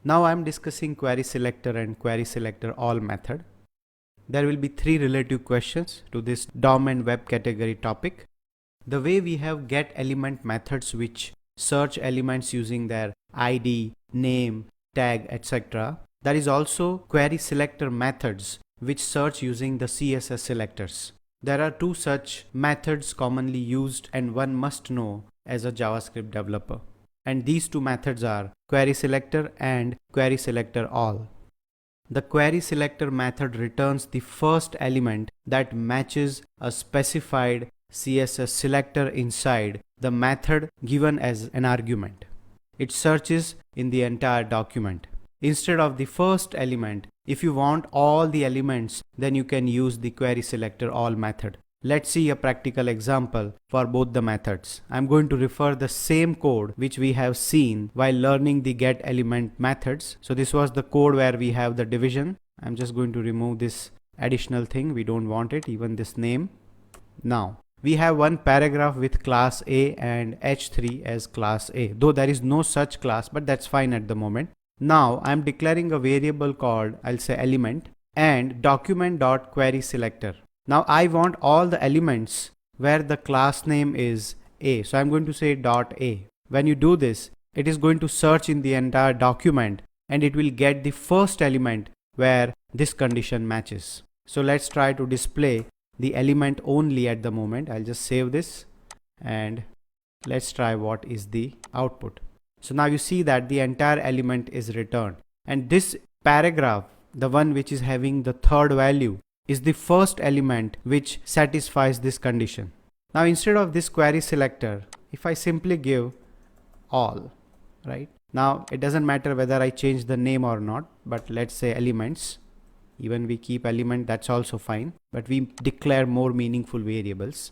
Now I'm discussing querySelector and querySelectorAll method. There will be 3 relative questions to this DOM and web category topic. The way we have getElement methods which search elements using their ID, name, tag, etc. There is also querySelector methods which search using the CSS selectors. There are 2 such methods commonly used and one must know as a JavaScript developer. And these 2 methods are querySelector and querySelectorAll. The querySelector method returns the first element that matches a specified CSS selector inside the method given as an argument. It searches in the entire document. Instead of the first element, if you want all the elements, then you can use the querySelectorAll method. Let's see a practical example for both the methods. I'm going to refer the same code which we have seen while learning the getElement methods. So this was the code where we have the division. I'm just going to remove this additional thing. We don't want it, even this name. Now, we have one paragraph with class A and h3 as class A, though there is no such class, but that's fine at the moment. Now I'm declaring a variable called, I'll say element, and document.querySelector. Now I want all the elements where the class name is A. So I'm going to say .a. When you do this, it is going to search in the entire document and it will get the first element where this condition matches. So let's try to display the element only at the moment. I'll just save this and let's try what is the output. So now you see that the entire element is returned, and this paragraph, the one which is having the third value, is the first element which satisfies this condition. Now instead of this querySelector, if I simply give all, right? Now it doesn't matter whether I change the name or not, but let's say elements. Even we keep element, that's also fine, but we declare more meaningful variables.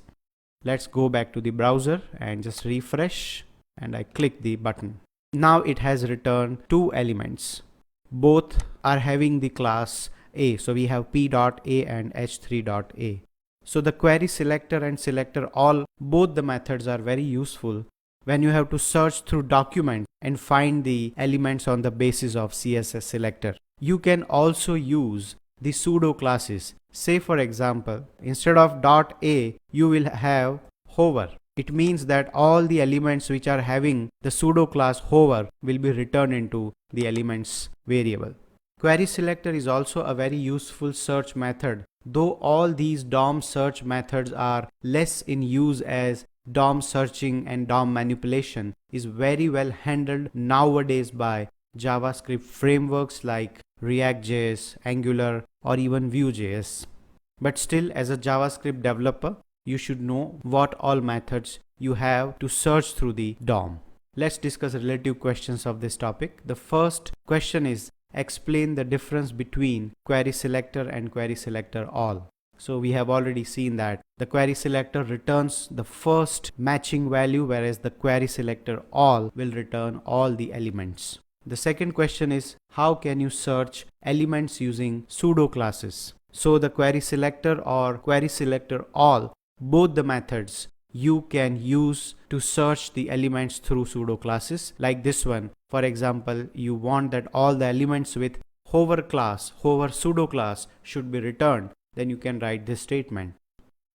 Let's go back to the browser and just refresh, and I click the button. Now it has returned 2 elements. Both are having the class A. So we have p.a and h3.a. So the querySelector and SelectorAll, both the methods are very useful when you have to search through document and find the elements on the basis of CSS selector. You can also use the pseudo classes. Say for example, instead of .a, you will have hover. It means that all the elements which are having the pseudo class hover will be returned into the elements variable. querySelector is also a very useful search method, though all these DOM search methods are less in use, as DOM searching and DOM manipulation is very well handled nowadays by JavaScript frameworks like React.js, Angular, or even Vue.js. But still, as a JavaScript developer, you should know what all methods you have to search through the DOM. Let's discuss relative questions of this topic. The first question is, explain the difference between querySelector and querySelectorAll. So we have already seen that the querySelector returns the first matching value, whereas the querySelectorAll will return all the elements. The second question is, how can you search elements using pseudo classes? So the querySelector or querySelectorAll, both the methods you can use to search the elements through pseudo classes, like this one. For example, you want that all the elements with hover class, hover pseudo class should be returned, then you can write this statement.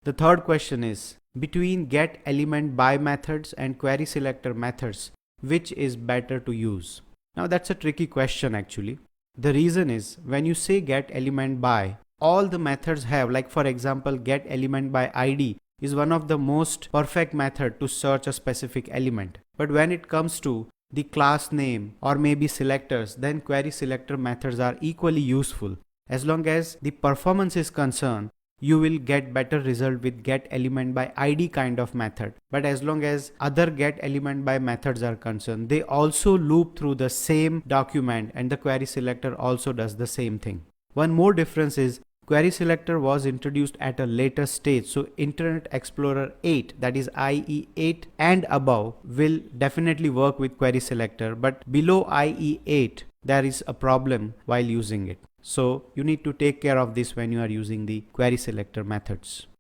The third question is, between getElementBy methods and querySelector methods, which is better to use? Now that's a tricky question actually. The reason is, when you say getElementBy, all the methods have, like for example, getElementById is one of the most perfect method to search a specific element. But when it comes to the class name or maybe selectors, then querySelector methods are equally useful. As long as the performance is concerned, you will get better result with getElementById kind of method. But as long as other getElementBy methods are concerned, they also loop through the same document, and the querySelector also does the same thing. One more difference is, querySelector was introduced at a later stage, so Internet Explorer 8, that is IE 8 and above, will definitely work with querySelector, but below IE 8 there is a problem while using it. So you need to take care of this when you are using the querySelector methods.